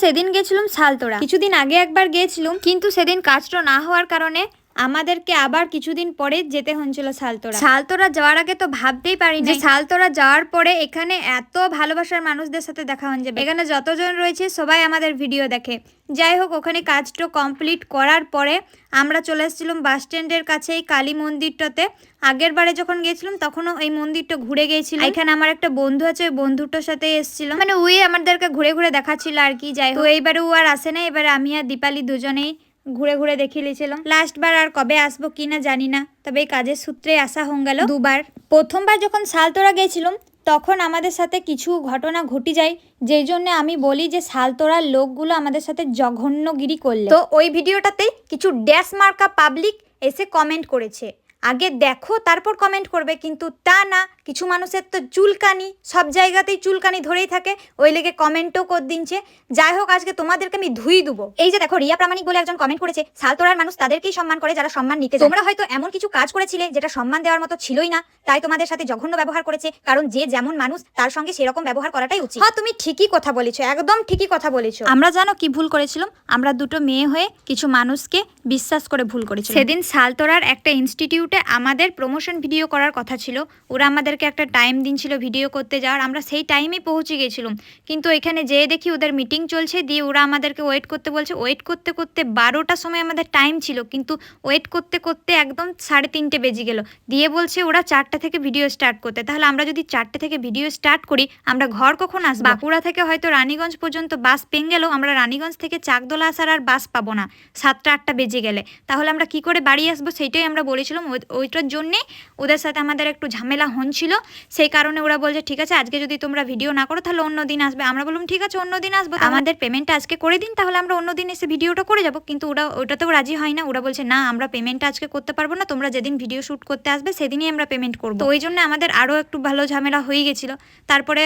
সেদিন গেছিলাম শালতোড়া। কিছুদিন আগে একবার গিয়েছিলাম, কিন্তু সেদিন কাজটা না হওয়ার কারণে আমাদেরকে আবার কিছুদিন পরে যেতে হয়েছিল শালতোড়া। শালতোড়া যাওয়ার আগে তো ভাবতেই পারি যে শালতোড়া যাওয়ার পরে এখানে এত ভালোবাসার মানুষদের সাথে দেখা হয়ে যাবে। এখানে যতজন রয়েছে সবাই আমাদের ভিডিও দেখে। যাই হোক, ওখানে কাজটা কমপ্লিট করার পরে আমরা চলে এসেছিলাম বাস স্ট্যান্ডের কাছে এই কালী মন্দিরটাতে। আগের বারে যখন গেছিলাম তখনও এই মন্দিরটা ঘুরে গিয়েছিল। এখানে আমার একটা বন্ধু আছে, ওই বন্ধুটার সাথে এসেছিলাম, মানে ওই আমাদেরকে ঘুরে ঘুরে দেখাচ্ছিল আর কি। যাই হোক, এইবারে ও আর আসে না, এবারে আমি আর দীপালি দুজনেই ঘুরে ঘুরে দেখিয়ে নিয়েছিলাম। লাস্ট বার আর কবে আসবো কিনা জানি না, তবে এই কাজের সূত্রে আসা হয়ে গেল দুবার। প্রথমবার যখন শালতোড়া গেছিলাম তখন আমাদের সাথে কিছু ঘটনা ঘটে যায়, যেই জন্য আমি বলি যে শালতোড়ার লোকগুলো আমাদের সাথে জঘন্যগিরি করলে। তো ওই ভিডিওটাতে কিছু ড্যাশ মার্কা পাবলিক এসে কমেন্ট করেছে। আগে দেখো তারপর কমেন্ট করবে, কিন্তু তা না, কিছু মানুষের তো চুলকানি, সব জায়গাতেই চুলকানি ধরেই থাকে, ওই লেগে কমেন্টও করে দিনছে। যাই হোক, আজকে তোমাদেরকে আমি ধুই দেবো। এই যে দেখো, রিয়া প্রামাণিক বলে একজন কমেন্ট করেছে, শালতোড়ার মানুষ তাদেরকেই সম্মান করে যারা সম্মান নিতে যায়। তোমরা হয়তো এমন কিছু কাজ করেছিলে যেটা সম্মান দেওয়ার মতো ছিলই না, তাই তোমাদের সাথে জঘন্য ব্যবহার করেছে, কারণ যে যেমন মানুষ তার সঙ্গে সেরকম ব্যবহার করাটাই উচিত। হ্যাঁ, তুমি ঠিকই কথা বলেছো, একদম ঠিকই কথা বলেছো। আমরা জানো কি ভুল করেছিলাম? আমরা দুটো মেয়ে হয়ে কিছু মানুষকে বিশ্বাস করে ভুল করেছিলাম। সেদিন শালতোড়ার একটা ইনস্টিটিউটে আমাদের প্রমোশন ভিডিও করার কথা ছিল। ওরা আমাদেরকে একটা টাইম দিনছিল ভিডিও করতে যাওয়ার, আমরা সেই টাইমেই পৌঁছে গেছিলাম। কিন্তু এখানে যেয়ে দেখি ওদের মিটিং চলছে, দিয়ে ওরা আমাদেরকে ওয়েট করতে বলছে। ওয়েট করতে করতে 12টার সময় আমাদের টাইম ছিল, কিন্তু ওয়েট করতে করতে একদম 3:30 বেজে গেল। দিয়ে বলছে ওরা 4টা থেকে ভিডিও স্টার্ট করতে। তাহলে আমরা যদি 4টে থেকে ভিডিও স্টার্ট করি, আমরা ঘর কখন আসবো? বাঁকুড়া থেকে হয়তো রানীগঞ্জ পর্যন্ত বাস পেয়ে গেলেও আমরা রানীগঞ্জ থেকে চাকদোলা আসার আর বাস পাবো না 7টা-8টা বেজে গেলে। তাহলে আমরা কি করে বাড়ি আসবো? সেইটাই আমরা বলেছিলাম। ওইটার জন্যে ওদের সাথে আমাদের একটু ঝামেলা হচ্ছিল। সেই কারণে ওরা বলছে ঠিক আছে, আজকে যদি তোমরা ভিডিও না করো তাহলে অন্য দিন আসবে। আমরা বললাম ঠিক আছে, অন্য দিন আসবো, আমাদের পেমেন্টটা আজকে করে দিন, তাহলে আমরা অন্য দিন এসে ভিডিওটা করে যাবো। কিন্তু ওটাতেও রাজি হয় না। ওরা বলছে না, আমরা পেমেন্টটা আজকে করতে পারবো না, তোমরা যেদিন ভিডিও শ্যুট করতে আসবে সেদিনই আমরা পেমেন্ট করবো। তো ওই জন্য আমাদের আরও একটু ভালো ঝামেলা হয়ে গেছিলো। তারপরে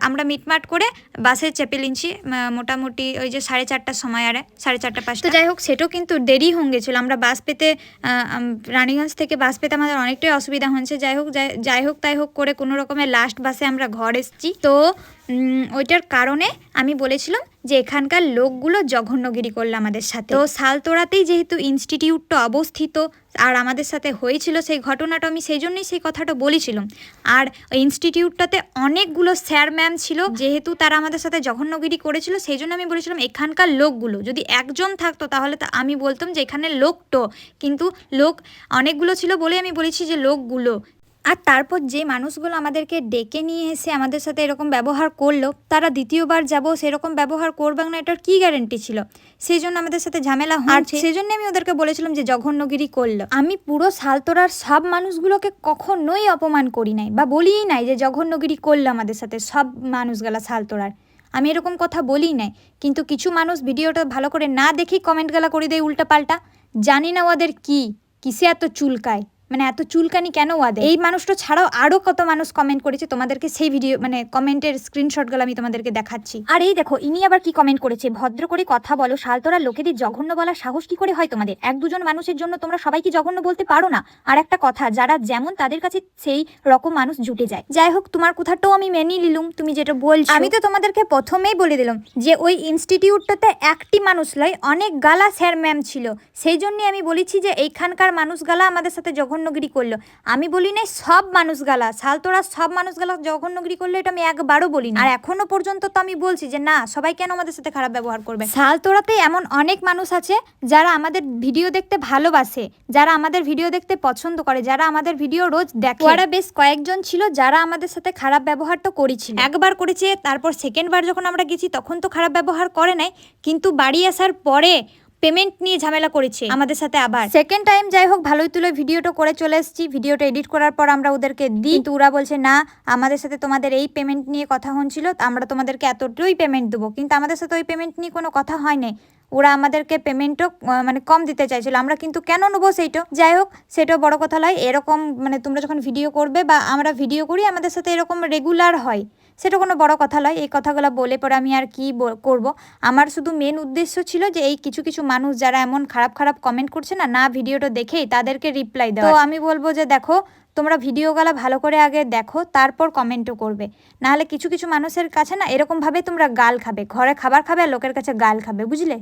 আমরা মিটমাট করে বাসে চেপে নিচ্ছি মোটামুটি ওই যে 4:30টার সময়, আরে 4:30-5টা। তো যাই হোক, সেটাও কিন্তু দেরি হয়ে গেছিলো। আমরা বাস পেতে রানীগঞ্জ থেকে বাস পেতে আমাদের অনেকটাই অসুবিধা হচ্ছে। যাই হোক করে কোনো রকমের লাস্ট বাসে আমরা ঘর এসেছি। তো ওইটার কারণে আমি বলেছিলাম যে এখানকার লোকগুলো জঘন্যগিরি করলো আমাদের সাথে। তো শালতোড়াতেই যেহেতু ইনস্টিটিউটটা অবস্থিত আর আমাদের সাথে হয়েছিল সেই ঘটনাটা, আমি সেই জন্যই সেই কথাটা বলেছিলাম। আর ওই ইনস্টিটিউটটাতে অনেকগুলো স্যার ম্যাম ছিল, যেহেতু তারা আমাদের সাথে জঘন্যগিরি করেছিল, সেই জন্য আমি বলেছিলাম এখানকার লোকগুলো যদি একজন থাকতো তাহলে আমি বলতাম যে এখানে লোকটো, কিন্তু লোক অনেকগুলো ছিল বলে আমি বলেছি যে লোকগুলো। আর তারপর যে মানুষগুলো আমাদেরকে ডেকে নিয়ে এসে আমাদের সাথে এরকম ব্যবহার করলো, তারা দ্বিতীয়বার যাব সেরকম ব্যবহার করবে না, এটার কি গ্যারেন্টি ছিল? সেই জন্য আমাদের সাথে ঝামেলা হচ্ছে। সেই জন্য আমি ওদেরকে বলেছিলাম যে জঘন্যগিরি করলো। আমি পুরো শালতোড়ার সব মানুষগুলোকে কখনোই অপমান করি নাই বা বলিই নাই যে জঘন্যগিরি করলো আমাদের সাথে সব মানুষগুলা শালতোড়ার, আমি এরকম কথা বলি নাই। কিন্তু কিছু মানুষ ভিডিওটা ভালো করে না দেখেই কমেন্টগুলা করে দেয় উল্টা পাল্টা। জানি না ওদের কিসে এত চুলকায়, মানে এত চুলকানি কেন ওদের। এই মানুষটা ছাড়াও আরও কত মানুষ কমেন্ট করেছে, তোমাদেরকে সেই ভিডিও মানে কমেন্টের স্ক্রিনশটগুলো আমি তোমাদেরকে দেখাচ্ছি। আর এই দেখো, ইনি আবার কি কমেন্ট করেছে, ভদ্র করে কথা বলো, শালতোড়ার লোকেদের জঘন্য বলার সাহস কি করে হয় তোমাদের? 1-2জন মানুষের জন্য তোমরা সবাইকে জঘন্য বলতে পারো না? আর একটা কথা, যারা যেমন তাদের কাছে সেই রকম মানুষ জুটে যায়। যাই হোক, তোমার কথাটাও আমি মেনে নিলুম, তুমি যেটা বলছো। আমি তো তোমাদেরকে প্রথমেই বলে দিলাম যে ওই ইনস্টিটিউটটাতে একটি মানুষ নয়, অনেক গালা স্যার ম্যাম ছিল। সেই জন্য আমি বলেছি যে এইখানকার মানুষগালা আমাদের সাথে জঘন্যগিরি করলো। আমি বলি নাই সব মানুষগালা, শালতোড়ার সব মানুষগালা জঘন্যগিরি করলো, এটা আমি একবারও বলি না। আর এখনো পর্যন্ত তো আমি বলছি যে না, সবাই কেন আমাদের সাথে খারাপ ব্যবহার করবে? শালতোড়াতে এমন অনেক মানুষ আছে যারা আমাদের ভিডিও দেখতে ভালোবাসে, যারা আমাদের ভিডিও দেখতে পছন্দ করে, যারা আমাদের ভিডিও রোজ দেখে। ওরা বেশ কয়েকজন ছিল যারা আমাদের সাথে খারাপ ব্যবহার তো করেছিল, একবার করেছে, তারপর সেকেন্ডবার যখন আমরা গেছি তখন তো খারাপ ব্যবহার করে নাই, কিন্তু বাড়ি আসার পরে পেমেন্ট নিয়ে ঝামেলা করেছে আমাদের সাথে আবার সেকেন্ড টাইম। যাই হোক, ভালোই তুলে ভিডিওটা করে চলে এসেছি। ভিডিওটা এডিট করার পর আমরা ওদেরকে দিই, কিন্তু ওরা বলছে না, আমাদের সাথে তোমাদের এই পেমেন্ট নিয়ে কথা হচ্ছিল, আমরা তোমাদেরকে এতটাই পেমেন্ট দেবো, কিন্তু আমাদের সাথে ওই পেমেন্ট নিয়ে কোনো কথা হয় নাই। ওরা আমাদেরকে পেমেন্টও মানে কম দিতে চাইছিল, আমরা কিন্তু কেন নেবো সেইটা। যাই হোক, সেটাও বড় কথা নয়। এরকম মানে তোমরা যখন ভিডিও করবে বা আমরা ভিডিও করি, আমাদের সাথে এরকম রেগুলার হয়, সেটা কোনো বড় কথা নয়। এই কথাগুলো বলে পরে আমি আর কি করব। আমার শুধু মেন উদ্দেশ্য ছিল যে এই কিছু কিছু মানুষ যারা এমন খারাপ খারাপ কমেন্ট করছে না ভিডিওটা দেখেই তাদেরকে রিপ্লাই দেওয়া। তো আমি বলবো যে দেখো, তোমরা ভিডিওগুলো ভালো করে আগে দেখো, তারপর কমেন্টও করবে। নাহলে কিছু কিছু মানুষের কাছে না এরকমভাবে তোমরা গাল খাবে, ঘরে খাবার খাবে আর লোকের কাছে গাল খাবে, বুঝলে।